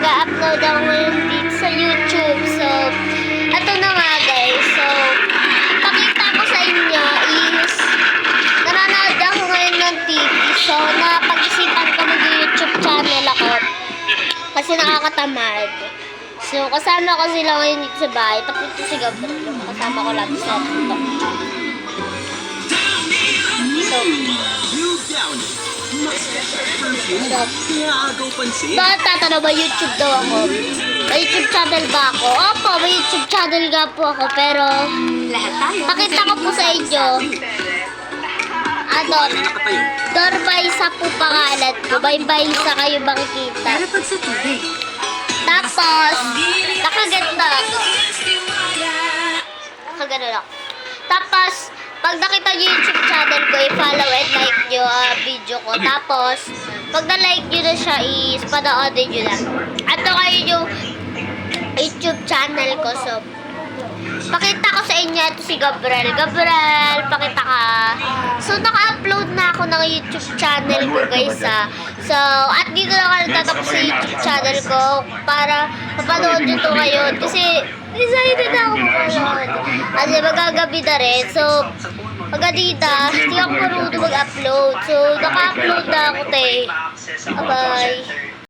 mag-upload ako ngayon dito sa YouTube. So, ito na nga guys. So, pakita ko sa inyo is nanonood ako ngayon ng TV. So, napag-isipan ko mag-YouTube channel ako kasi nakakatamad. So, kasama ko sila ngayon dito sa bahay. Pati ito si Gabriel. Kasama ko lagi sa TikTok. Bakit tatanong ba YouTube daw ako? May YouTube channel ba ako? Opo, may YouTube channel nga po ako. Pero, pakita ko po sa inyo. Ano, Dorbaysa po pangalan ko. Baybaysa kayo makikita. Tapos, nakaganda ako. Nakaganda ako. Tapos, pag nakita nyo yung YouTube channel ko, i-follow and like nyo video ko. Tapos, pag na-like nyo na siya, is-panoodin nyo lang. Ato kayo yung YouTube channel ko. So, pakita ko sa inyo, ito si Gabriel. Gabriel, pakita ka. So, naka-upload na ako ng YouTube channel ko, guys, ha. So, at dito na ako natatapos sa YouTube channel ko para mapanood nyo to ngayon. Kasi, excited na ako mapanood. Kasi magagabi na rin. So, pagkadita, hindi ako marunong mag-upload. So, naka-upload na ako, te. Bye-bye.